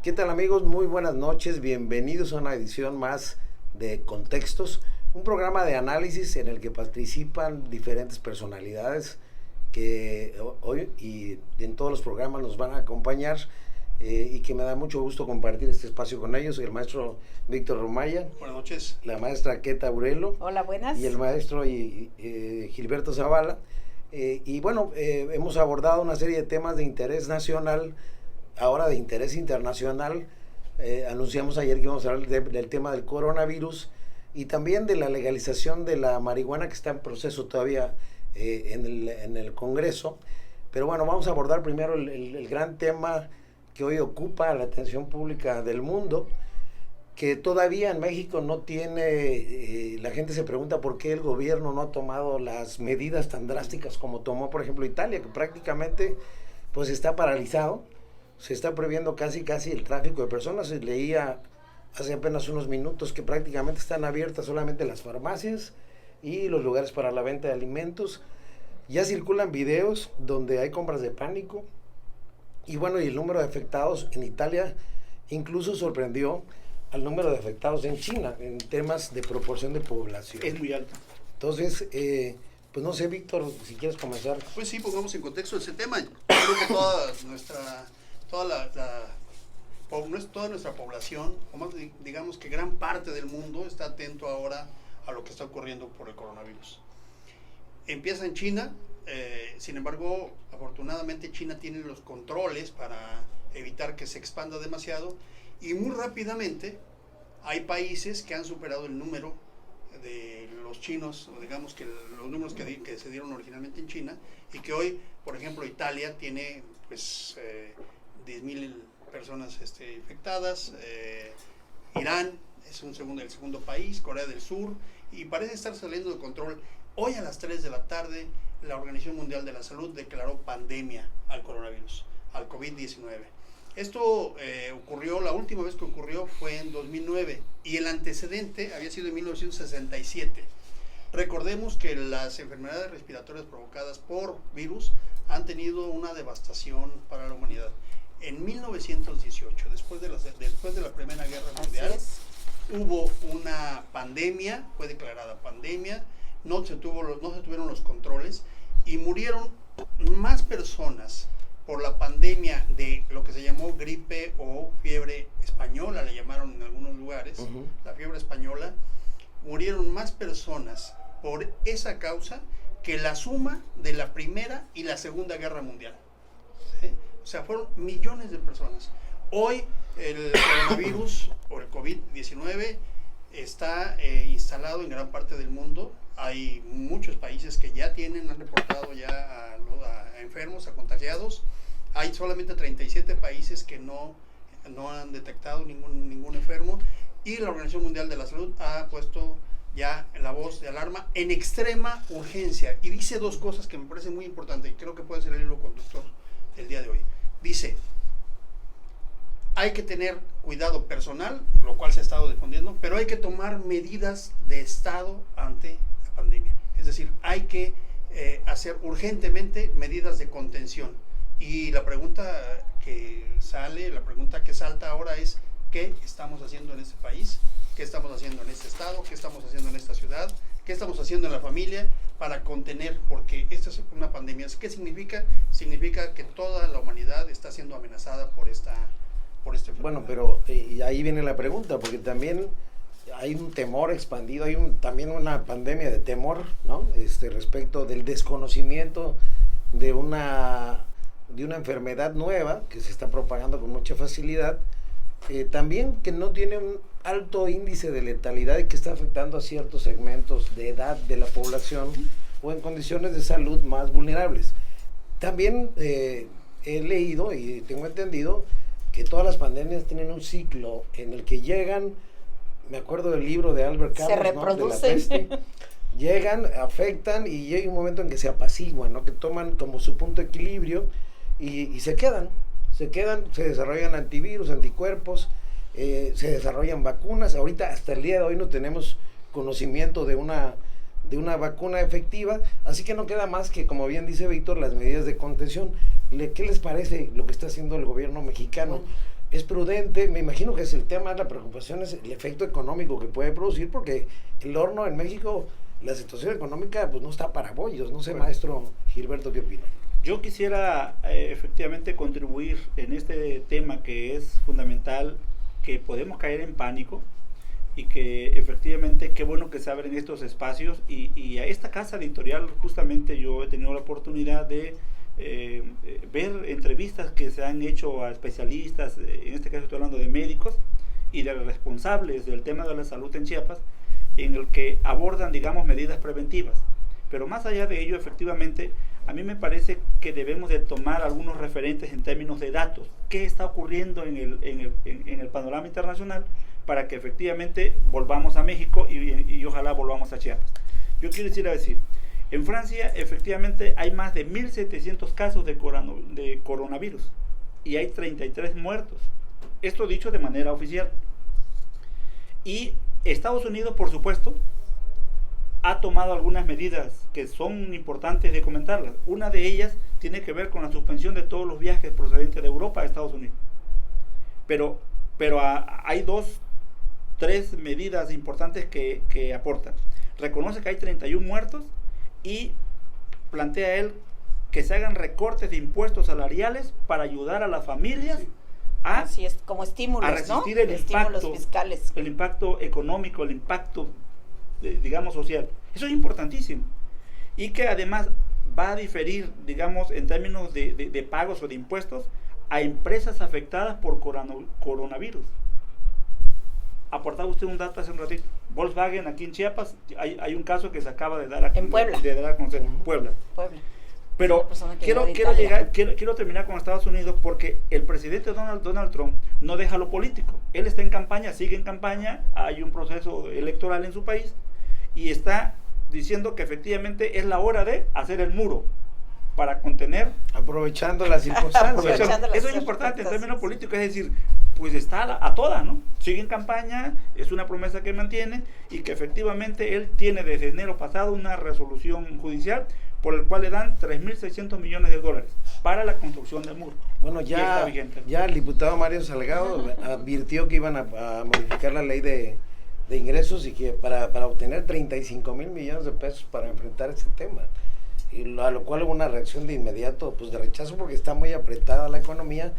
¿Qué tal, amigos? Muy buenas noches, bienvenidos a una edición más de Contextos, un programa de análisis en el que participan diferentes personalidades que hoy y en todos los programas nos van a acompañar y que me da mucho gusto compartir este espacio con ellos. Soy el maestro Víctor Romaya. Buenas noches. La maestra Queta Burelo. Hola, buenas. Y el maestro Gilberto Zavala. Hemos abordado una serie de temas de interés nacional, ahora de interés internacional. Anunciamos ayer que íbamos a hablar del tema del coronavirus y también de la legalización de la marihuana, que está en proceso todavía en el Congreso. Pero bueno, vamos a abordar primero el gran tema que hoy ocupa la atención pública del mundo, que todavía en México no tiene, la gente se pregunta por qué el gobierno no ha tomado las medidas tan drásticas como tomó, por ejemplo, Italia, que prácticamente pues está paralizado. Se está prohibiendo casi el tráfico de personas. Se leía hace apenas unos minutos que prácticamente están abiertas solamente las farmacias y los lugares para la venta de alimentos. Ya circulan videos donde hay compras de pánico. Y bueno, y el número de afectados en Italia incluso sorprendió al número de afectados en China en temas de proporción de población. Es muy alto. Entonces, pues no sé, Víctor, si quieres comenzar. Pues sí, pongamos en contexto ese tema. Creo que toda nuestra población, o más digamos que gran parte del mundo, está atento ahora a lo que está ocurriendo por el coronavirus. Empieza en China, sin embargo, afortunadamente China tiene los controles para evitar que se expanda demasiado, y muy rápidamente hay países que han superado el número de los chinos, o digamos que los números que se dieron originalmente en China, y que hoy, por ejemplo, Italia tiene pues 10,000 personas infectadas, Irán es el segundo país, Corea del Sur, y parece estar saliendo de control. Hoy a las 3 de la tarde, la Organización Mundial de la Salud declaró pandemia al coronavirus, al COVID-19. Esto ocurrió, la última vez que ocurrió fue en 2009 y el antecedente había sido en 1967. Recordemos que las enfermedades respiratorias provocadas por virus han tenido una devastación para la humanidad. En 1918, después de la Primera Guerra Mundial, hubo una pandemia, fue declarada pandemia, no se tuvieron los controles y murieron más personas por la pandemia de lo que se llamó gripe o fiebre española, le llamaron en algunos lugares, la fiebre española. Murieron más personas por esa causa que la suma de la Primera y la Segunda Guerra Mundial. ¿Sí? O sea, fueron millones de personas. Hoy el coronavirus o el COVID-19 está instalado en gran parte del mundo. Hay muchos países que ya han reportado ya a enfermos, a contagiados. Hay solamente 37 países que no han detectado ningún enfermo, y la Organización Mundial de la Salud ha puesto ya la voz de alarma en extrema urgencia, y dice dos cosas que me parecen muy importantes y creo que puede ser el hilo conductor del día de hoy. Dice, hay que tener cuidado personal, lo cual se ha estado difundiendo, pero hay que tomar medidas de Estado ante la pandemia. Es decir, hay que hacer urgentemente medidas de contención. Y la pregunta que salta ahora es, ¿qué estamos haciendo en este país? ¿Qué estamos haciendo en este estado? ¿Qué estamos haciendo en esta ciudad? ¿Qué estamos haciendo en la familia para contener? Porque esta es una pandemia. ¿Qué significa? Significa que toda la humanidad está siendo amenazada por este enfermedad. Bueno, pero y ahí viene la pregunta, porque también hay un temor expandido, hay también una pandemia de temor, ¿no? Respecto del desconocimiento de una enfermedad nueva que se está propagando con mucha facilidad, también que no tiene un alto índice de letalidad y que está afectando a ciertos segmentos de edad de la población o en condiciones de salud más vulnerables. También he leído y tengo entendido que todas las pandemias tienen un ciclo en el que llegan, me acuerdo del libro de Albert Camus, se reproducen, ¿no? De la peste, llegan, afectan y llega un momento en que se apaciguan, ¿no? Que toman como su punto de equilibrio y se quedan, se desarrollan antivirus, anticuerpos, se desarrollan vacunas. Ahorita hasta el día de hoy no tenemos conocimiento de una de una vacuna efectiva, así que no queda más que, como bien dice Víctor, las medidas de contención. ¿Qué les parece lo que está haciendo el gobierno mexicano? Es prudente, me imagino que es el tema, la preocupación es el efecto económico que puede producir, porque el horno en México, la situación económica pues no está para bollos, no sé, maestro Gilberto, ¿qué opina? Yo quisiera efectivamente contribuir en este tema que es fundamental, que podemos caer en pánico, y que efectivamente qué bueno que se abren estos espacios, y a esta casa editorial justamente yo he tenido la oportunidad de ver entrevistas que se han hecho a especialistas, en este caso estoy hablando de médicos y de responsables del tema de la salud en Chiapas, en el que abordan, digamos, medidas preventivas. Pero más allá de ello, efectivamente, a mí me parece que debemos de tomar algunos referentes en términos de datos. ¿Qué está ocurriendo en el panorama internacional para que efectivamente volvamos a México y ojalá volvamos a Chiapas? Yo quiero decir, en Francia efectivamente hay más de 1.700 casos de coronavirus y hay 33 muertos. Esto dicho de manera oficial. Y Estados Unidos, por supuesto, ha tomado algunas medidas que son importantes de comentarlas. Una de ellas tiene que ver con la suspensión de todos los viajes procedentes de Europa a Estados Unidos. Pero hay tres medidas importantes que aportan. Reconoce que hay 31 muertos y plantea él que se hagan recortes de impuestos salariales para ayudar a las familias así es, como estímulos, a resistir, ¿no? el estímulos fiscales. El impacto económico, el impacto digamos social. Eso es importantísimo. Y que además va a diferir, digamos, en términos de pagos o de impuestos a empresas afectadas por coronavirus. Aportaba usted un dato hace un ratito. Volkswagen aquí en Chiapas, hay un caso que se acaba de dar en Puebla. Puebla. Pero quiero terminar con Estados Unidos, porque el presidente Donald Trump no deja lo político. Él está en campaña, sigue en campaña, hay un proceso electoral en su país y está diciendo que efectivamente es la hora de hacer el muro para contener. Aprovechando las circunstancias. Eso es importante en términos políticos, es decir, pues está a todas, ¿no? Sigue en campaña, es una promesa que mantiene y que efectivamente él tiene desde enero pasado una resolución judicial por el cual le dan $3.600 millones para la construcción del muro. Bueno, ya el diputado Mario Salgado advirtió que iban a modificar la ley de ingresos y que para obtener 35,000 millones de pesos para enfrentar ese tema. Y a lo cual hubo una reacción de inmediato, pues de rechazo, porque está muy apretada la economía.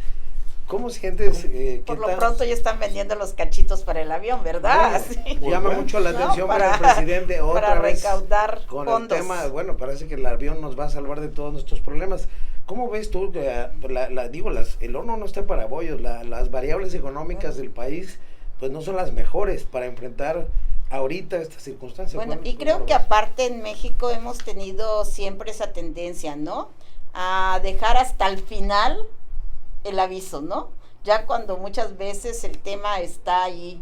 ¿Cómo sientes? Por lo pronto ya están vendiendo los cachitos para el avión, ¿verdad? Bueno, sí. Llama mucho la atención para el presidente otra vez recaudar con fondos. El tema, bueno, parece que el avión nos va a salvar de todos nuestros problemas. ¿Cómo ves tú? El horno no está para bollos, las variables económicas del país pues no son las mejores para enfrentar ahorita estas circunstancias. Bueno, y creo que aparte en México hemos tenido siempre esa tendencia, ¿no? A dejar hasta el final el aviso, ¿no? Ya cuando muchas veces el tema está ahí,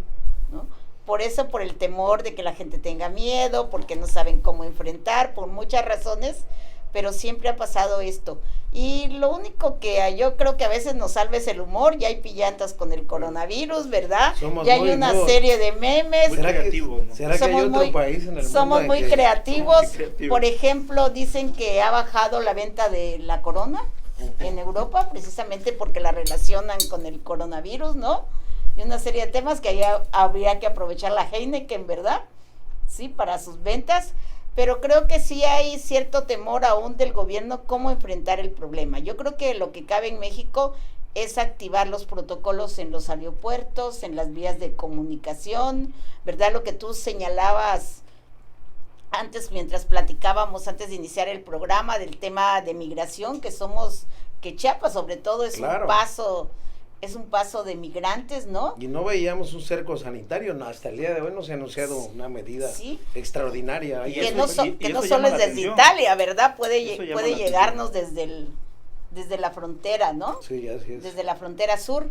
¿no? Por eso, por el temor de que la gente tenga miedo, porque no saben cómo enfrentar, por muchas razones, pero siempre ha pasado esto. Y lo único que yo creo que a veces nos salva es el humor. Ya hay pillantas con el coronavirus, ¿verdad? Ya hay una serie de memes. ¿Será que hay otro país en el mundo? Somos muy creativos. Por ejemplo, dicen que ha bajado la venta de la corona en Europa, precisamente porque la relacionan con el coronavirus, ¿no? Y una serie de temas que ahí habría que aprovechar la Heineken, ¿verdad? Sí, para sus ventas. Pero creo que sí hay cierto temor aún del gobierno cómo enfrentar el problema. Yo creo que lo que cabe en México es activar los protocolos en los aeropuertos, en las vías de comunicación, ¿verdad? Lo que tú señalabas antes, mientras platicábamos, antes de iniciar el programa, del tema de migración, que Chiapas sobre todo es un paso de migrantes, ¿no? Y no veíamos un cerco sanitario, no, hasta el día de hoy no se ha anunciado una medida extraordinaria. Y que no solo es desde Italia, ¿verdad? Puede llegarnos desde la frontera, ¿no? Sí, así es. Desde la frontera sur.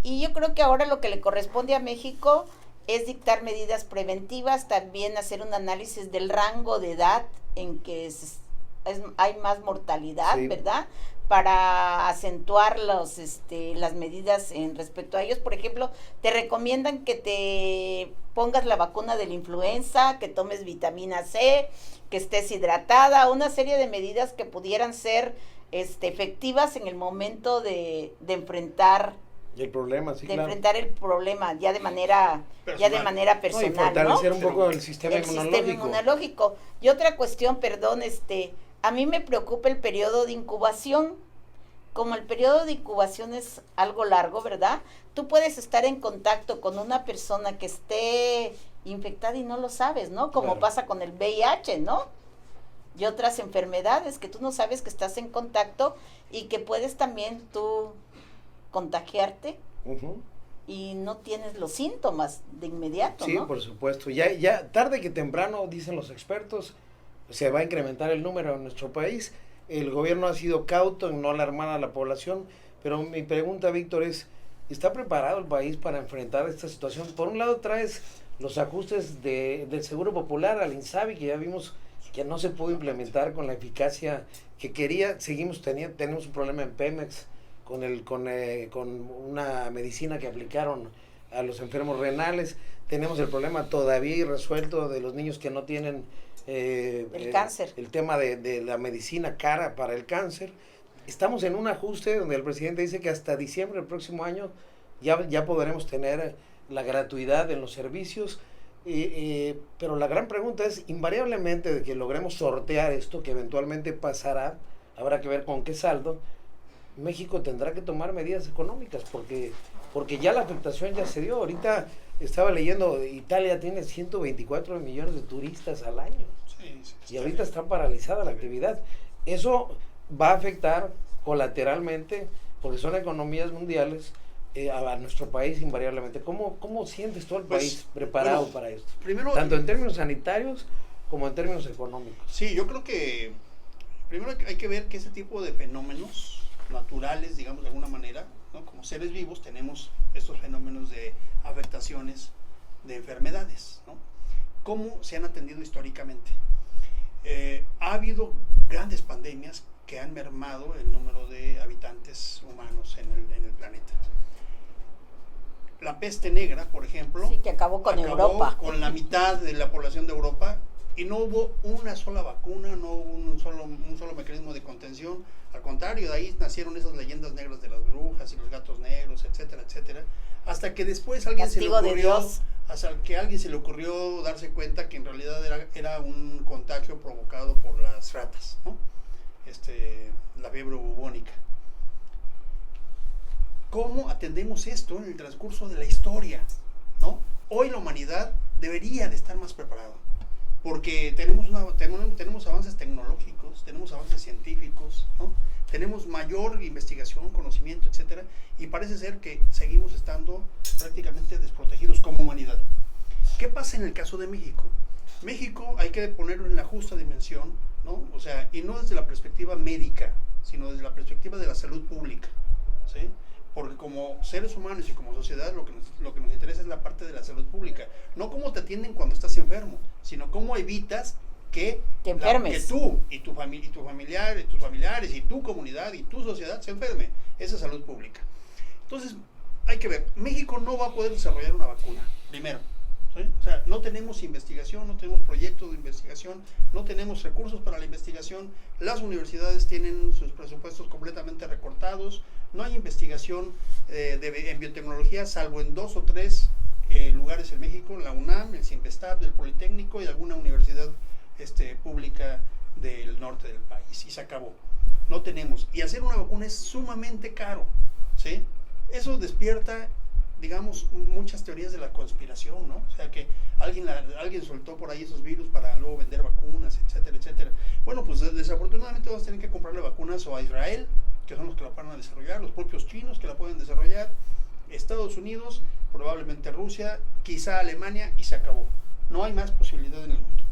Y yo creo que ahora lo que le corresponde a México es dictar medidas preventivas, también hacer un análisis del rango de edad en que hay más mortalidad, Sí. ¿verdad? Para acentuar las medidas en respecto a ellos. Por ejemplo, te recomiendan que te pongas la vacuna de la influenza, que tomes vitamina C, que estés hidratada, una serie de medidas que pudieran ser efectivas en el momento de enfrentar El problema, sí, claro. enfrentar el problema ya de manera Personal. personal, No, y fortalecer ¿no? un poco el sistema inmunológico. Y otra cuestión, perdón, a mí me preocupa el periodo de incubación. Como el periodo de incubación es algo largo, ¿verdad? Tú puedes estar en contacto con una persona que esté infectada y no lo sabes, ¿no? Como Claro. pasa con el VIH, ¿no? Y otras enfermedades que tú no sabes que estás en contacto y que puedes también tú contagiarte Ujú. y no tienes los síntomas de inmediato, Sí, ¿no? por supuesto. Ya tarde que temprano, dicen los expertos, se va a incrementar el número en nuestro país. El gobierno ha sido cauto en no alarmar a la población, pero mi pregunta, Víctor, es, ¿está preparado el país para enfrentar esta situación? Por un lado traes los ajustes del Seguro Popular al INSABI, que ya vimos que no se pudo implementar con la eficacia que quería. Tenemos un problema en Pemex con una medicina que aplicaron a los enfermos renales. Tenemos el problema todavía irresuelto de los niños que no tienen El cáncer. el tema de la medicina cara para el cáncer. Estamos en un ajuste donde el presidente dice que hasta diciembre del próximo año ya podremos tener la gratuidad en los servicios. Pero la gran pregunta es, invariablemente de que logremos sortear esto, que eventualmente pasará, habrá que ver con qué saldo, México tendrá que tomar medidas económicas, porque ya la afectación ya se dio. Ahorita estaba leyendo, Italia tiene 124 millones de turistas al año, y ahorita está paralizada la actividad. Eso va a afectar colateralmente, porque son economías mundiales, a nuestro país invariablemente. ¿Cómo sientes todo el país preparado para esto? Primero, Tanto en términos sanitarios como en términos económicos. Sí, yo creo que primero hay que ver que ese tipo de fenómenos naturales, digamos de alguna manera, ¿no? Como seres vivos tenemos estos fenómenos de afectaciones de enfermedades, ¿no? ¿Cómo se han atendido históricamente? Ha habido grandes pandemias que han mermado el número de habitantes humanos en el planeta. La peste negra, por ejemplo, Sí, que acabó con Europa. con la mitad de la población de Europa, y no hubo una sola vacuna, no hubo un solo mecanismo de contención. Al contrario, de ahí nacieron esas leyendas negras de las brujas y los gatos negros, etcétera, etcétera, hasta que después alguien se le ocurrió darse cuenta que en realidad era un contagio provocado por las ratas, ¿no? La fiebre bubónica. ¿Cómo atendemos esto en el transcurso de la historia, ¿no? Hoy la humanidad debería de estar más preparada, porque tenemos avances tecnológicos, tenemos avances científicos, ¿no? Tenemos mayor investigación, conocimiento, etcétera, y parece ser que seguimos estando prácticamente desprotegidos como humanidad. ¿Qué pasa en el caso de México? México hay que ponerlo en la justa dimensión, ¿no? O sea, y no desde la perspectiva médica, sino desde la perspectiva de la salud pública, ¿sí? Porque como seres humanos y como sociedad lo que nos interesa es la parte de la salud pública, no cómo te atienden cuando estás enfermo, sino cómo evitas que Te enfermes. que tú y tus familiares y tu comunidad y tu sociedad se enferme. Esa es salud pública. Entonces, hay que ver, México no va a poder desarrollar una vacuna, primero, ¿sí? O sea, no tenemos investigación, no tenemos proyectos de investigación, no tenemos recursos para la investigación, las universidades tienen sus presupuestos completamente recortados, no hay investigación en biotecnología, salvo en 2 o 3 lugares en México, la UNAM, el CINVESTAB, el Politécnico y alguna universidad pública del norte del país, y se acabó. No tenemos, y hacer una vacuna es sumamente caro, ¿sí? Eso despierta, digamos, muchas teorías de la conspiración, ¿no? O sea, que alguien soltó por ahí esos virus para luego vender vacunas, etcétera, etcétera. Bueno, pues desafortunadamente vamos a tener que comprarle vacunas o a Israel, que son los que la van a desarrollar, los propios chinos que la pueden desarrollar, Estados Unidos, probablemente Rusia, quizá Alemania, y se acabó. No hay más posibilidad en el mundo.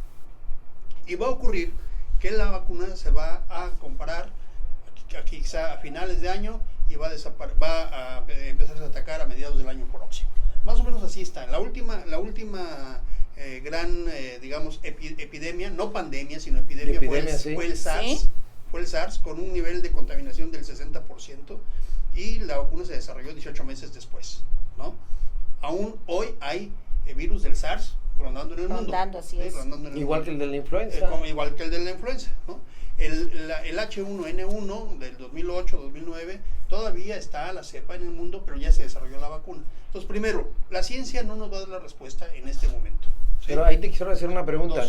Y va a ocurrir que la vacuna se va a comprar quizá a finales de año y va a empezar a atacar a mediados del año próximo. Más o menos así está. La última digamos, epidemia, no pandemia, sino epidemia, fue el SARS. ¿Sí? Fue el SARS con un nivel de contaminación del 60% y la vacuna se desarrolló 18 meses después, ¿no? Aún hoy hay virus del SARS rondando en el mundo. Así es. Igual que el de la influenza. Igual que el de la influenza, ¿no? El H1N1 del 2008-2009 todavía está la cepa en el mundo, pero ya se desarrolló la vacuna. Entonces, primero, la ciencia no nos va a dar la respuesta en este momento, ¿sí? Pero ahí te quiero hacer una pregunta.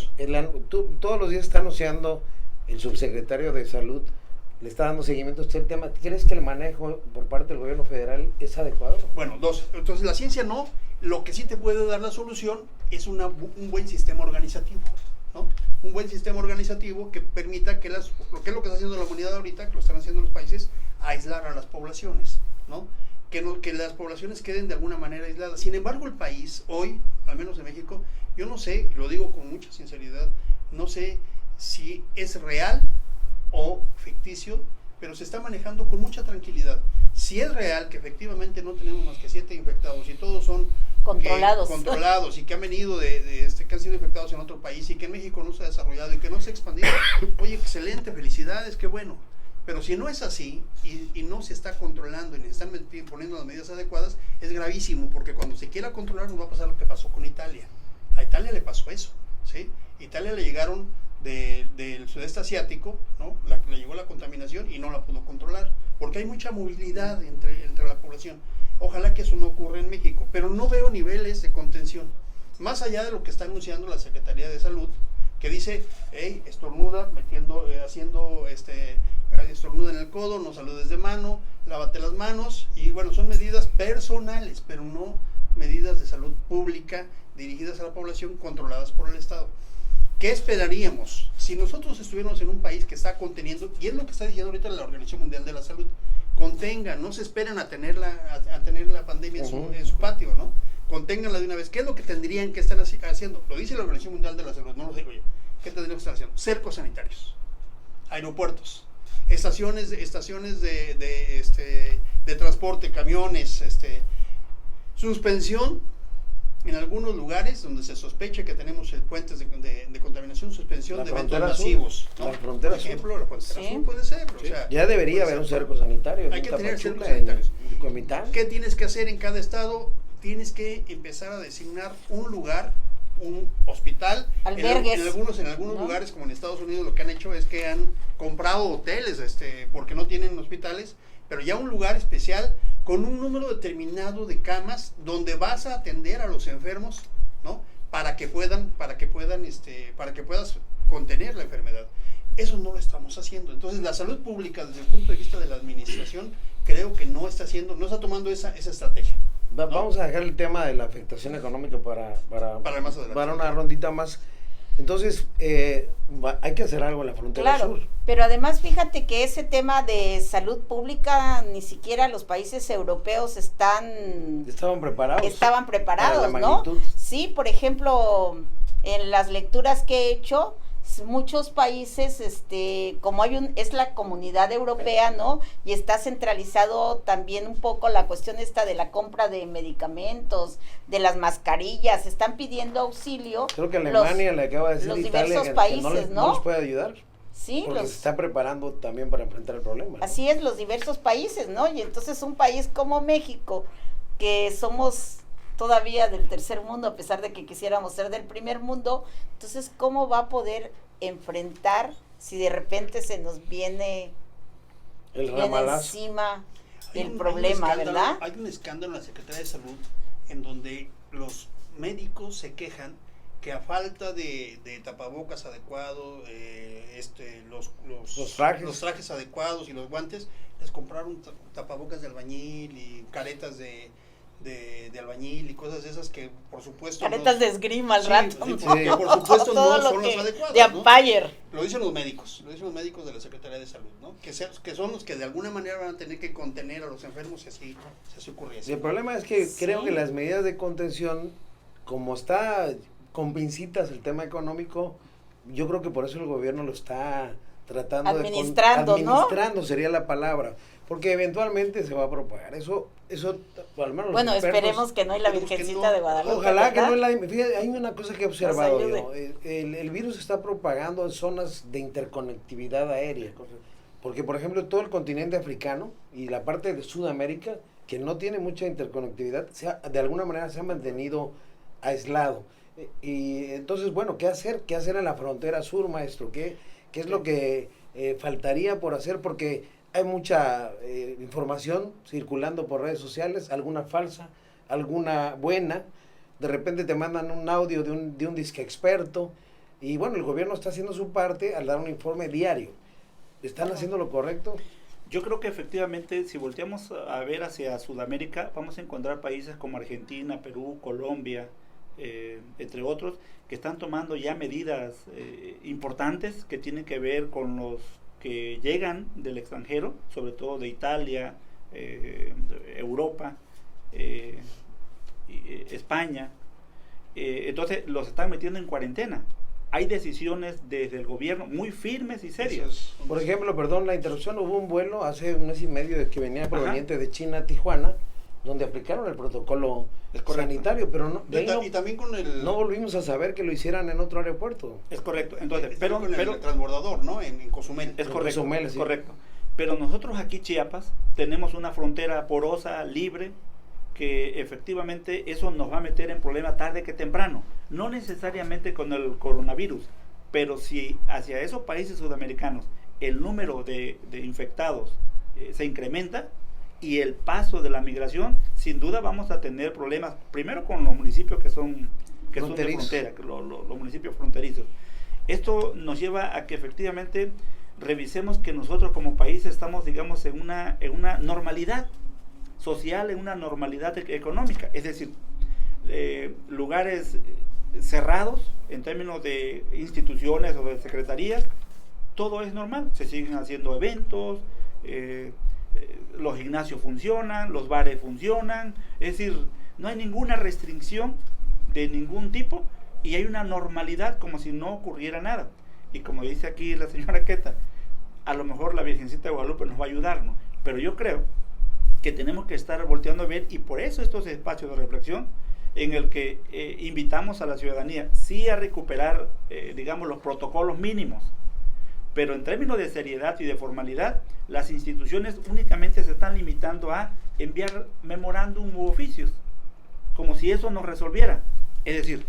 Todos los días está anunciando el subsecretario de Salud, le está dando seguimiento a este tema. ¿Crees que el manejo por parte del gobierno federal es adecuado? Bueno, entonces la ciencia no. Lo que sí te puede dar la solución es un buen sistema organizativo, ¿no? Un buen sistema organizativo que permita que lo que está haciendo la humanidad ahorita, que lo están haciendo los países, aislar a las poblaciones, ¿no? Que las poblaciones queden de alguna manera aisladas. Sin embargo, el país hoy, al menos en México, yo no sé, lo digo con mucha sinceridad, no sé si es real o ficticio, pero se está manejando con mucha tranquilidad. Si es real que efectivamente no tenemos más que 7 infectados y todos son controlados y que han venido que han sido infectados en otro país y que en México no se ha desarrollado y que no se ha expandido, oye, excelente, felicidades, qué bueno. Pero si no es así y no se está controlando y se están poniendo las medidas adecuadas, es gravísimo, porque cuando se quiera controlar nos va a pasar lo que pasó con Italia. A Italia le pasó eso, ¿sí? Italia le llegaron del sudeste asiático, ¿no? Le llegó la contaminación y no la pudo controlar, porque hay mucha movilidad entre la población. Ojalá que eso no ocurra en México, pero no veo niveles de contención, más allá de lo que está anunciando la Secretaría de Salud, que dice, hey, estornuda, estornuda en el codo, no saludes de mano, lávate las manos, y bueno, son medidas personales, pero no medidas de salud pública dirigidas a la población, controladas por el Estado. ¿Qué esperaríamos si nosotros estuviéramos en un país que está conteniendo, y es lo que está diciendo ahorita la Organización Mundial de la Salud, contengan, no se esperen a tener la pandemia en su patio, ¿no? Conténganla de una vez. ¿Qué es lo que tendrían que estar haciendo? Lo dice la Organización Mundial de la Salud, no lo digo yo. ¿Qué tendrían que estar haciendo? Cercos sanitarios, aeropuertos, estaciones de transporte, camiones, suspensión en algunos lugares donde se sospecha que tenemos puentes de contaminación, suspensión de eventos masivos, ¿no? La frontera sur. La frontera sur puede ser. Sí. O sea, ya debería haber un cerco sanitario. Hay que tener cercos sanitarios. Comitán. ¿Qué tienes que hacer en cada estado? Tienes que empezar a designar un lugar, un hospital. Albergues. En algunos lugares, como en Estados Unidos, lo que han hecho es que han comprado hoteles, porque no tienen hospitales, pero ya un lugar especial con un número determinado de camas donde vas a atender a los enfermos, ¿no? Para que puedas contener la enfermedad. Eso no lo estamos haciendo. Entonces, la salud pública, desde el punto de vista de la administración, creo que no está tomando esa estrategia, ¿no? Vamos a dejar el tema de la afectación económica para más adelante, para una rondita más. Entonces, hay que hacer algo en la frontera sur. Pero además fíjate que ese tema de salud pública ni siquiera los países europeos estaban preparados, ¿no? Sí, por ejemplo, en las lecturas que he hecho, muchos países, como es la comunidad europea, ¿no? Y está centralizado también un poco la cuestión esta de la compra de medicamentos, de las mascarillas, están pidiendo auxilio. Creo que Alemania le acaba de decir los Italia diversos países, no les puede ayudar. Sí, porque se está preparando también para enfrentar el problema, ¿no? Así es, los diversos países, ¿no? Y entonces un país como México, que somos todavía del tercer mundo, a pesar de que quisiéramos ser del primer mundo, entonces, ¿cómo va a poder enfrentar si de repente se nos viene encima el problema, ¿verdad? Hay un escándalo en la Secretaría de Salud en donde los médicos se quejan que a falta de tapabocas adecuados, los trajes adecuados y los guantes, les compraron tapabocas de albañil y caretas de albañil y cosas de esas que por supuesto caretas de esgrima al rato, que por supuesto no son las adecuadas, de Empire, ¿no? Lo dicen los médicos de la Secretaría de Salud, ¿no? Que son los que de alguna manera van a tener que contener a los enfermos si así ocurriese. Y el problema es que creo que las medidas de contención, como está con pincitas el tema económico, yo creo que por eso el gobierno lo está tratando administrando, administrando sería la palabra, porque eventualmente se va a propagar. Eso al menos bueno, los expertos, esperemos que no, y la Virgencita de Guadalupe. Ojalá que ¿verdad? no. Fíjate, hay una cosa que he observado yo. El virus se está propagando en zonas de interconectividad aérea. Porque, por ejemplo, todo el continente africano y la parte de Sudamérica, que no tiene mucha interconectividad, de alguna manera se ha mantenido aislado. Y entonces, bueno, ¿qué hacer? ¿Qué hacer en la frontera sur, maestro? ¿Qué es lo que faltaría por hacer? Porque hay mucha información circulando por redes sociales, alguna falsa, alguna buena. De repente te mandan un audio de un disque experto. Y bueno, el gobierno está haciendo su parte al dar un informe diario. ¿Están haciendo lo correcto? Yo creo que efectivamente, si volteamos a ver hacia Sudamérica, vamos a encontrar países como Argentina, Perú, Colombia, entre otros, que están tomando ya medidas importantes que tienen que ver con los que llegan del extranjero, sobre todo de Italia, Europa, España. Entonces los están metiendo en cuarentena. Hay decisiones desde el gobierno muy firmes y serias. Por ejemplo, perdón la interrupción, hubo un vuelo hace un mes y medio de que venía proveniente de China a Tijuana, donde aplicaron el protocolo sanitario, pero no, y también con el... no volvimos a saber que lo hicieran en otro aeropuerto. Es correcto. Entonces, pero con el transbordador, ¿no? En Cozumel. Es correcto, Cozumel, es sí. correcto. Pero nosotros aquí Chiapas tenemos una frontera porosa, libre, que efectivamente eso nos va a meter en problemas tarde que temprano. No necesariamente con el coronavirus, pero si hacia esos países sudamericanos el número de infectados se incrementa y el paso de la migración, sin duda vamos a tener problemas, primero con los municipios que son de frontera, los municipios fronterizos. Esto nos lleva a que efectivamente revisemos que nosotros como país estamos, digamos, en una normalidad social, en una normalidad económica, es decir, lugares cerrados en términos de instituciones o de secretarías, todo es normal, se siguen haciendo eventos, los gimnasios funcionan, los bares funcionan, es decir, no hay ninguna restricción de ningún tipo y hay una normalidad como si no ocurriera nada. Y como dice aquí la señora Queta, a lo mejor la Virgencita de Guadalupe nos va a ayudar, ¿no? Pero yo creo que tenemos que estar volteando a ver, y por eso estos espacios de reflexión en el que invitamos a la ciudadanía sí a recuperar, digamos, los protocolos mínimos, pero en términos de seriedad y de formalidad, las instituciones únicamente se están limitando a enviar memorándum u oficios, como si eso nos resolviera. Es decir,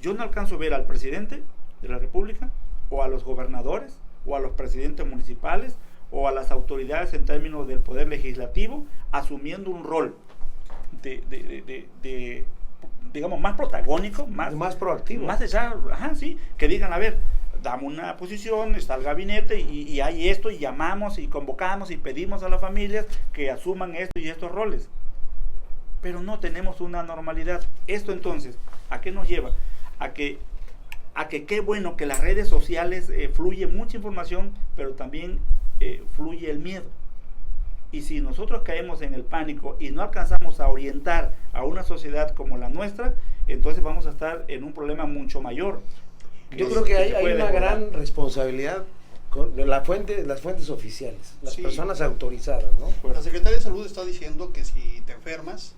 yo no alcanzo a ver al presidente de la República, o a los gobernadores, o a los presidentes municipales, o a las autoridades en términos del poder legislativo, asumiendo un rol de digamos, más protagónico, más proactivo. Más allá, sí, que digan, a ver, damos una posición, está el gabinete y hay esto, y llamamos y convocamos y pedimos a las familias que asuman esto y estos roles. Pero no tenemos una normalidad. Esto entonces, ¿a qué nos lleva? A que qué bueno que las redes sociales fluye mucha información, pero también fluye el miedo. Y si nosotros caemos en el pánico y no alcanzamos a orientar a una sociedad como la nuestra, entonces vamos a estar en un problema mucho mayor. Yo creo que hay una gran responsabilidad con las fuentes oficiales, las personas autorizadas, ¿no? La Secretaría de Salud está diciendo que si te enfermas,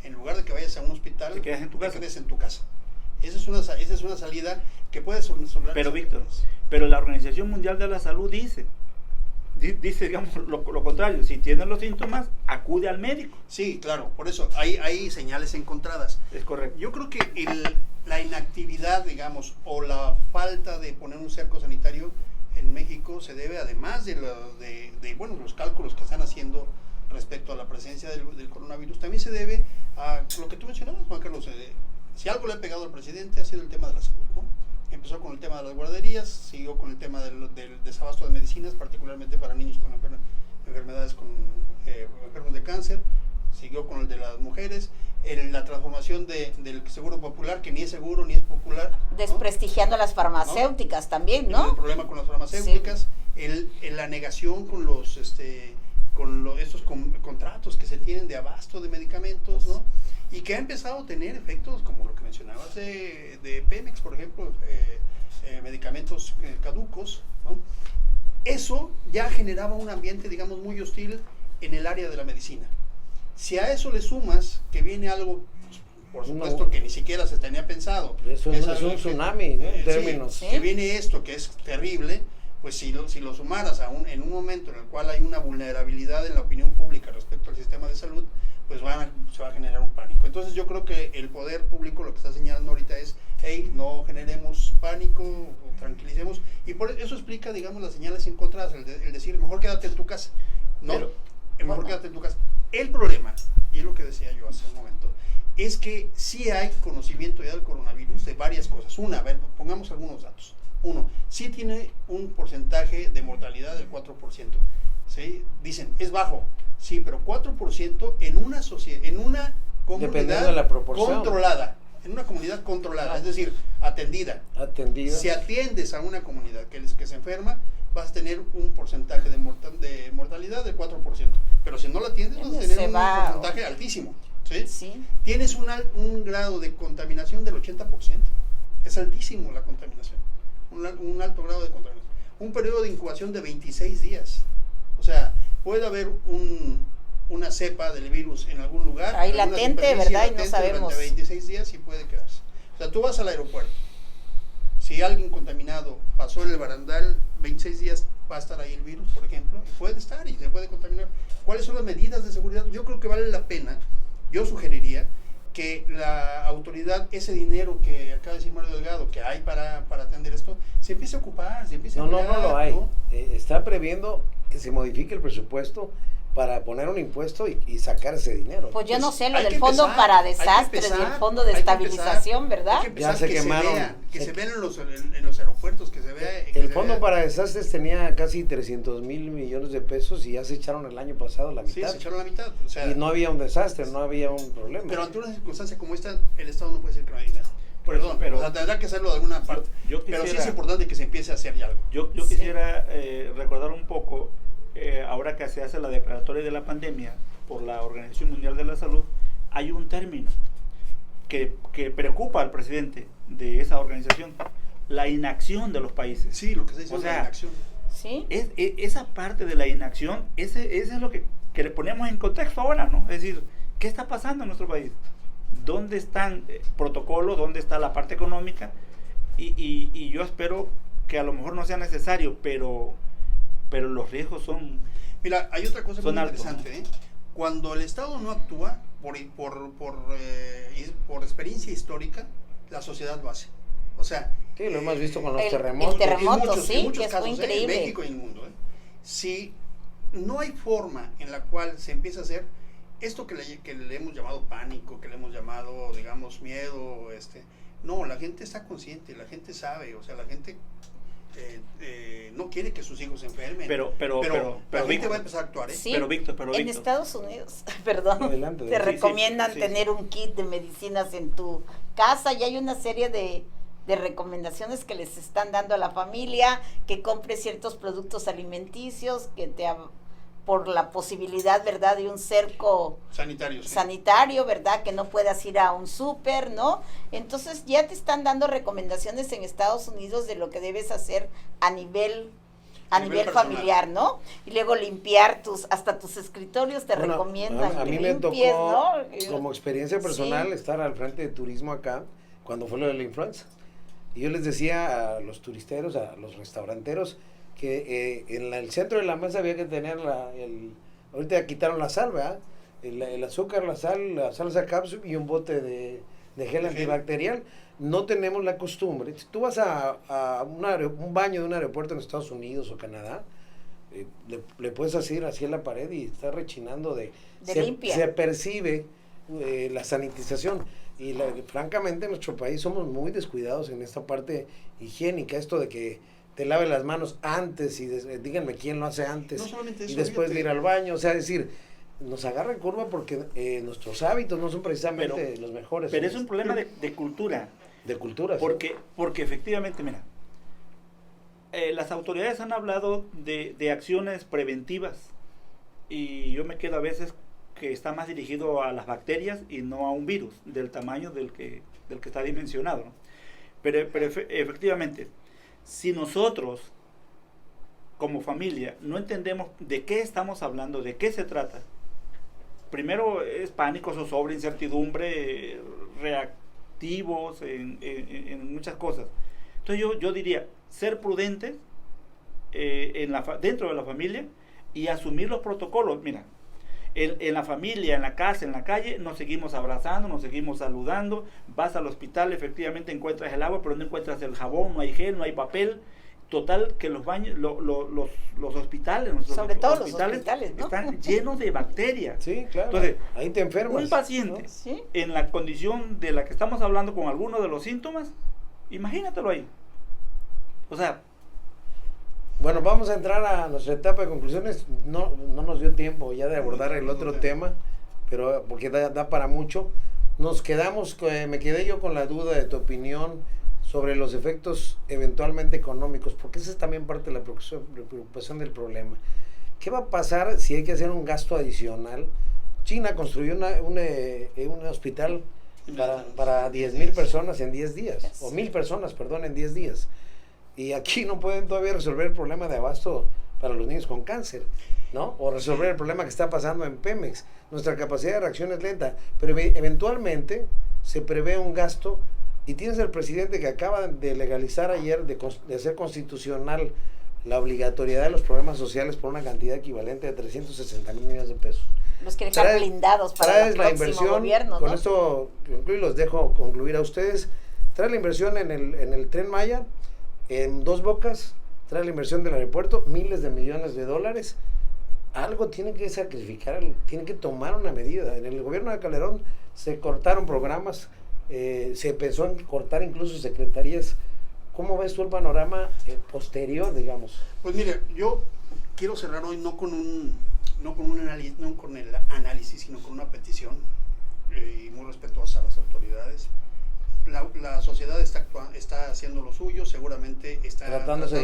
en lugar de que vayas a un hospital, te quedes en tu casa. Esa es una salida que puede solucionar. Pero Víctor, pero la Organización Mundial de la Salud dice, digamos, lo contrario. Si tienes los síntomas, acude al médico. Sí, claro, por eso hay señales encontradas. Es correcto. Yo creo que la inactividad, digamos, o la falta de poner un cerco sanitario en México se debe, además de los cálculos que están haciendo respecto a la presencia del coronavirus, también se debe a lo que tú mencionabas, Juan Carlos. Si algo le ha pegado al presidente ha sido el tema de la salud, ¿no? Empezó con el tema de las guarderías, siguió con el tema del desabasto de medicinas, particularmente para niños con enfermedades enfermos de cáncer, siguió con el de las mujeres, la transformación del seguro popular, que ni es seguro ni es popular, ¿no? Desprestigiando a las farmacéuticas, ¿no? También, ¿no? El problema con las farmacéuticas, sí. La negación con estos contratos que se tienen de abasto de medicamentos, ¿no? Y que ha empezado a tener efectos, como lo que mencionabas de Pemex, por ejemplo, medicamentos caducos, ¿no? eso ya generaba un ambiente, digamos, muy hostil en el área de la medicina. Si a eso le sumas que viene algo, por supuesto, que ni siquiera se tenía pensado. Es un tsunami, ¿no? En términos. Sí, que viene esto, que es terrible, pues si lo sumaras en un momento en el cual hay una vulnerabilidad en la opinión pública respecto al sistema de salud, pues se va a generar un pánico. Entonces yo creo que el poder público lo que está señalando ahorita es, hey, no generemos pánico, tranquilicemos, y por eso explica, digamos, las señales encontradas, el decir, mejor quédate en tu casa, ¿no? Mejor quédate en tu casa. El problema, y es lo que decía yo hace un momento, es que sí hay conocimiento ya del coronavirus de varias cosas. Una, a ver, pongamos algunos datos. Uno, sí tiene un porcentaje de mortalidad del 4%. ¿Sí? Dicen, es bajo. Sí, pero 4% en una sociedad, en una comunidad de la proporción. Controlada. En una comunidad controlada, es decir, atendida. Si atiendes a una comunidad que se enferma, vas a tener un porcentaje de mortalidad del 4%. Pero si no la atiendes, vas a tener un porcentaje altísimo. ¿Sí? Sí. Tienes un grado de contaminación del 80%. Es altísimo la contaminación. Un alto grado de contaminación. Un periodo de incubación de 26 días. O sea, puede haber una cepa del virus en algún lugar. Ahí latente, ¿verdad? Y no sabemos. Durante 26 días y puede quedarse. O sea, tú vas al aeropuerto. Si alguien contaminado pasó en el barandal, 26 días va a estar ahí el virus, por ejemplo, y puede estar y se puede contaminar. ¿Cuáles son las medidas de seguridad? Yo creo que vale la pena, yo sugeriría que la autoridad, ese dinero que acaba de decir Mario Delgado, que hay para atender esto, se empiece a ocupar, se empiece a emplear, no lo hay. ¿No? Está previendo que se modifique el presupuesto para poner un impuesto y sacar ese dinero. Pues yo no sé, lo del fondo para desastres y el fondo de estabilización, ¿verdad? Ya se quemaron. Que se vean en los aeropuertos, que se vea. El fondo para desastres tenía casi 300 mil millones de pesos y ya se echaron el año pasado la mitad. Sí, se echaron la mitad. O sea, y no había un desastre, no había un problema. Pero ante una circunstancia como esta, el Estado no puede decir que no hay dinero. Perdón, pero o sea, tendrá que hacerlo de alguna parte. Pero sí es importante que se empiece a hacer ya algo. Yo quisiera recordar un poco, ahora que se hace la declaratoria de la pandemia por la Organización Mundial de la Salud, hay un término que preocupa al presidente de esa organización, la inacción de los países. Sí, lo que se dice es la inacción. ¿Sí? Esa parte de la inacción, ese es lo que le ponemos en contexto ahora, ¿no? Es decir, ¿qué está pasando en nuestro país? ¿Dónde están protocolos? ¿Dónde está la parte económica? Y yo espero que a lo mejor no sea necesario, pero los riesgos son... Mira, hay otra cosa muy interesante, ¿no? ¿eh? Cuando el Estado no actúa, por experiencia histórica, la sociedad lo hace. O sea... Sí, lo hemos visto con los terremotos. El terremoto, sí, que casos, fue increíble. En México y en el mundo. Si no hay forma en la cual se empieza a hacer esto que le hemos llamado pánico, que le hemos llamado, digamos, miedo, no, la gente está consciente, la gente sabe, o sea, la gente no quiere que sus hijos se enfermen. Pero la gente Víctor, va a empezar a actuar, ¿eh? Sí, pero Víctor. En Estados Unidos, perdón, Adelante, te recomiendan tener un kit de medicinas en tu casa y hay una serie de recomendaciones que les están dando a la familia, que compre ciertos productos alimenticios, que por la posibilidad, ¿verdad?, de un cerco sanitario, ¿verdad?, que no puedas ir a un súper, ¿no? Entonces ya te están dando recomendaciones en Estados Unidos de lo que debes hacer a nivel familiar, ¿no? Y luego limpiar hasta tus escritorios te recomiendan a mí que me limpies, tocó, ¿no? como experiencia personal, estar al frente de turismo acá, cuando fue lo de la influenza. Y yo les decía a los turisteros, a los restauranteros, que en el centro de la mesa había que tener ahorita ya quitaron la sal, ¿verdad? El azúcar, la salsa cápsula y un bote de gel antibacterial. No tenemos la costumbre. Si tú vas a un baño de un aeropuerto en Estados Unidos o Canadá, le puedes hacer así en la pared y está rechinando limpia. Se percibe la sanitización. Y francamente en nuestro país somos muy descuidados en esta parte higiénica, esto de que te lave las manos antes y díganme quién lo hace antes y después de ir al baño, o sea, es decir, nos agarra en curva porque nuestros hábitos no son precisamente los mejores. Pero es un problema de cultura. De cultura, porque efectivamente, mira, las autoridades han hablado de acciones preventivas y yo me quedo a veces que está más dirigido a las bacterias y no a un virus del tamaño del que está dimensionado, ¿no? Pero efectivamente, si nosotros como familia no entendemos de qué estamos hablando, de qué se trata, primero es pánico, zozobra, incertidumbre, reactivos en muchas cosas. Entonces yo diría, ser prudentes dentro de la familia y asumir los protocolos. Mira, en la familia, en la casa, en la calle, nos seguimos abrazando, nos seguimos saludando. Vas al hospital, efectivamente encuentras el agua, pero no encuentras el jabón, no hay gel, no hay papel. Total, que los baños, los hospitales, sobre todo los hospitales, ¿no? Están llenos de bacterias. Sí, claro. Entonces, ahí te enfermas. Un paciente, ¿no? ¿Sí? En la condición de la que estamos hablando con alguno de los síntomas, imagínatelo ahí. O sea, bueno, vamos a entrar a nuestra etapa de conclusiones. No nos dio tiempo ya de abordar el otro tema, pero porque da para mucho. Nos quedamos, me quedé yo con la duda de tu opinión sobre los efectos eventualmente económicos, porque esa es también parte de la preocupación del problema. ¿Qué va a pasar si hay que hacer un gasto adicional? China construyó un hospital para 10,000 personas en 10 días, o 1,000 personas, perdón, en 10 días. Y aquí no pueden todavía resolver el problema de abasto para los niños con cáncer, ¿no? O resolver el problema que está pasando en Pemex. Nuestra capacidad de reacción es lenta, pero eventualmente se prevé un gasto. Y tienes el presidente que acaba de legalizar ayer, de hacer constitucional la obligatoriedad de los programas sociales por una cantidad equivalente de 360,000 millones de pesos. Los quiere dejar blindados para el próximo gobierno, con ¿no? esto concluyo y los dejo concluir a ustedes. Trae la inversión en el Tren Maya, en Dos Bocas, trae la inversión del aeropuerto, miles de millones de dólares. Algo tiene que sacrificar, tiene que tomar una medida. En el gobierno de Calderón se cortaron programas, se pensó en cortar incluso secretarías. ¿Cómo ves tú el panorama posterior, digamos? Pues mire, yo quiero cerrar hoy no con el análisis, sino con una petición y muy respetuosa a las autoridades. La sociedad está haciendo lo suyo, seguramente está tratándose de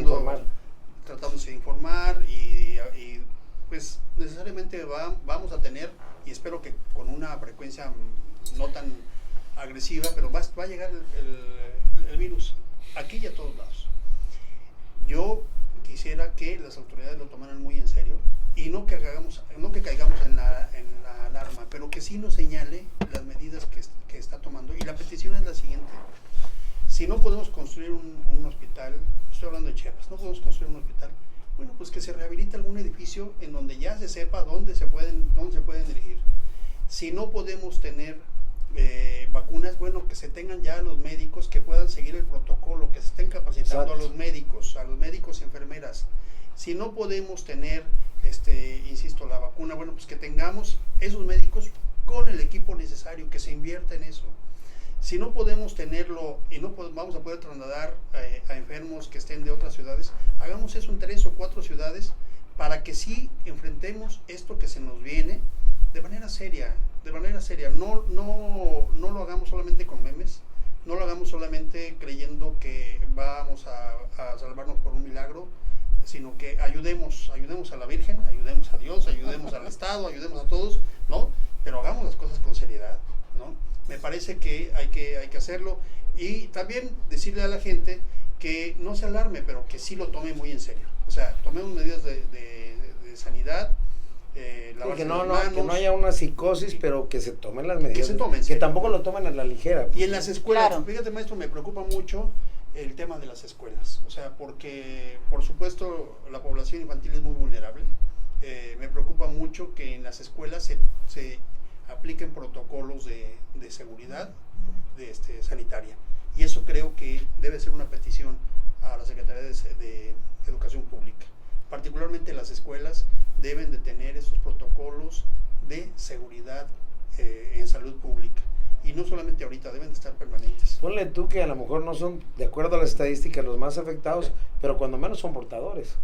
informar y pues necesariamente vamos a tener, y espero que con una frecuencia no tan agresiva, pero va a llegar el virus aquí y a todos lados. Yo quisiera que las autoridades lo tomaran muy en serio y no que caigamos en la alarma, pero que sí nos señale las medidas que está tomando. Y la petición es la siguiente: si no podemos construir un hospital, estoy hablando de Chiapas, no podemos construir un hospital, bueno, pues que se rehabilite algún edificio en donde ya se sepa dónde se pueden dirigir. Si no podemos tener vacunas, bueno, que se tengan ya los médicos que puedan seguir el protocolo, que se estén capacitando. Exacto. a los médicos y enfermeras. Si no podemos tener, insisto, la vacuna, bueno, pues que tengamos esos médicos con el equipo necesario, que se invierta en eso. Si no podemos tenerlo y no vamos a poder trasladar a enfermos que estén de otras ciudades, hagamos eso en 3 o 4 ciudades para que sí enfrentemos esto que se nos viene de manera seria. No lo hagamos solamente con memes, no lo hagamos solamente creyendo que vamos a salvarnos por un milagro, sino que ayudemos a la Virgen, ayudemos a Dios, ayudemos al Estado, ayudemos a todos, ¿no? Pero hagamos las cosas con seriedad, ¿no? Me parece que hay que hacerlo, y también decirle a la gente que no se alarme, pero que sí lo tome muy en serio. O sea, tomemos medidas de sanidad. Que no haya una psicosis, pero que se tomen las medidas. Que tampoco lo tomen a la ligera. Y en las escuelas, claro. Fíjate, maestro, me preocupa mucho el tema de las escuelas. O sea, porque, por supuesto, la población infantil es muy vulnerable. Me preocupa mucho que en las escuelas se apliquen protocolos de seguridad sanitaria. Y eso creo que debe ser una petición a la Secretaría de Educación Pública. Particularmente las escuelas deben de tener esos protocolos de seguridad en salud pública. Y no solamente ahorita, deben de estar permanentes. Ponle tú que a lo mejor no son, de acuerdo a las estadísticas, los más afectados, pero cuando menos son portadores.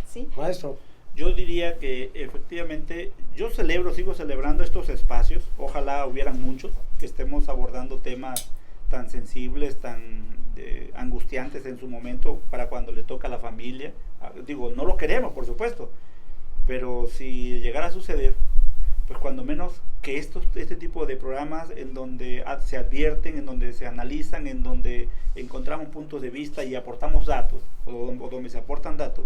Sí. Maestro. Yo diría que efectivamente, sigo celebrando estos espacios. Ojalá hubieran muchos, que estemos abordando temas tan sensibles, tan angustiantes en su momento para cuando le toca a la familia. Digo, no lo queremos, por supuesto, pero si llegara a suceder, pues cuando menos que este tipo de programas en donde se advierten, en donde se analizan, en donde encontramos puntos de vista y aportamos datos, o donde se aportan datos,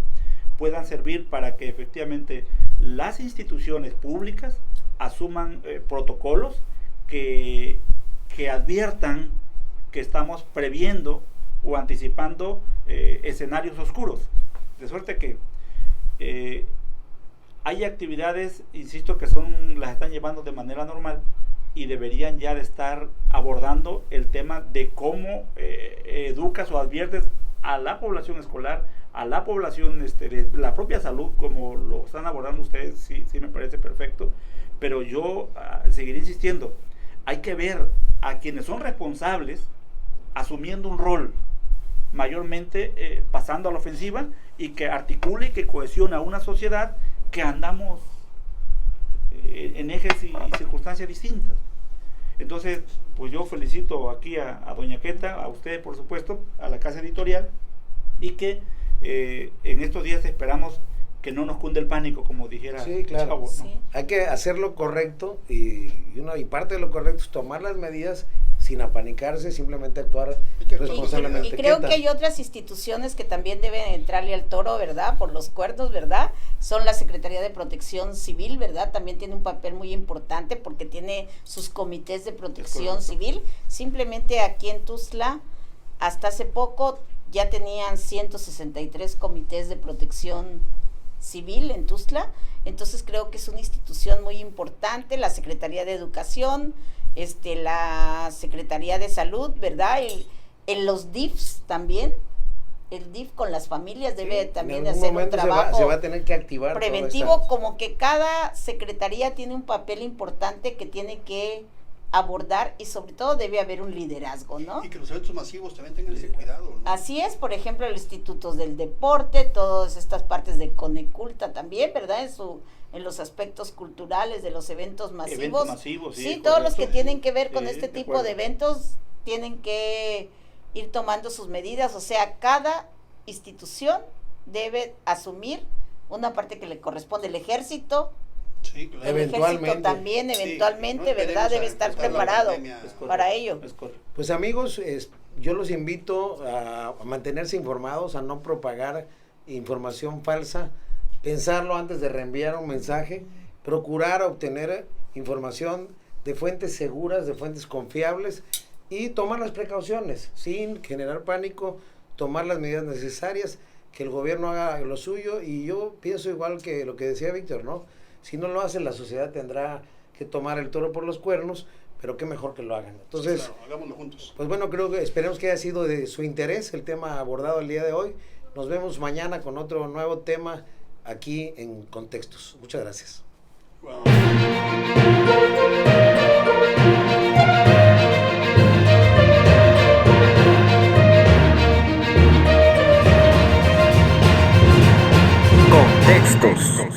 puedan servir para que efectivamente las instituciones públicas asuman protocolos que adviertan que estamos previendo o anticipando escenarios oscuros. De suerte que hay actividades, insisto, que las están llevando de manera normal y deberían ya de estar abordando el tema de cómo educas o adviertes a la población escolar, a la población de la propia salud, como lo están abordando ustedes. Sí me parece perfecto, pero yo seguiré insistiendo, hay que ver a quienes son responsables asumiendo un rol, mayormente pasando a la ofensiva, y que articule y que cohesiona una sociedad que andamos en ejes y circunstancias distintas. Entonces, pues yo felicito aquí a doña Queta, a ustedes por supuesto, a la casa editorial, y que en estos días esperamos que no nos cunde el pánico, como dijera. Sí, claro. Chavo, ¿no? Sí. Hay que hacer lo correcto y parte de lo correcto es tomar las medidas sin apanicarse, simplemente actuar responsablemente. Y creo Queta. que hay otras instituciones que también deben entrarle al toro, ¿verdad? Por los cuernos, ¿verdad? Son la Secretaría de Protección Civil, ¿verdad? También tiene un papel muy importante porque tiene sus comités de protección civil. Simplemente aquí en Tuxtla, hasta hace poco, ya tenían 163 comités de protección civil en Tuxtla. Entonces creo que es una institución muy importante, la Secretaría de Educación, la Secretaría de Salud, ¿verdad? En los DIFs también, el DIF con las familias debe también hacer un trabajo se va a tener que activar preventivo, como que cada secretaría tiene un papel importante que tiene que abordar, y sobre todo debe haber un liderazgo, ¿no? Y que los eventos masivos también tengan ese cuidado, ¿no? Así es, por ejemplo, el Instituto del Deporte, todas estas partes de Coneculta también, ¿verdad? En los aspectos culturales de los eventos masivos. Eventos masivos, sí, todos los que tienen que ver con Sí, este de tipo acuerdo. de eventos tienen que ir tomando sus medidas, o sea, cada institución debe asumir una parte que le corresponde. El ejército, Sí, claro. el Eventualmente. ejército también, Sí, eventualmente, no ¿verdad? esperemos Debe a estar explotar la preparado pandemia. Es correcto, para ello. es correcto. Pues amigos, yo los invito a mantenerse informados, a no propagar información falsa, pensarlo antes de reenviar un mensaje, procurar obtener información de fuentes seguras, de fuentes confiables, y tomar las precauciones sin generar pánico, tomar las medidas necesarias, que el gobierno haga lo suyo. Y yo pienso igual que lo que decía Víctor, ¿no? Si no lo hace, la sociedad tendrá que tomar el toro por los cuernos, pero qué mejor que lo hagan. Entonces, Claro, hagámoslo juntos. pues bueno, esperemos que haya sido de su interés el tema abordado el día de hoy. Nos vemos mañana con otro nuevo tema aquí en Contextos. Muchas gracias. Wow. Contextos.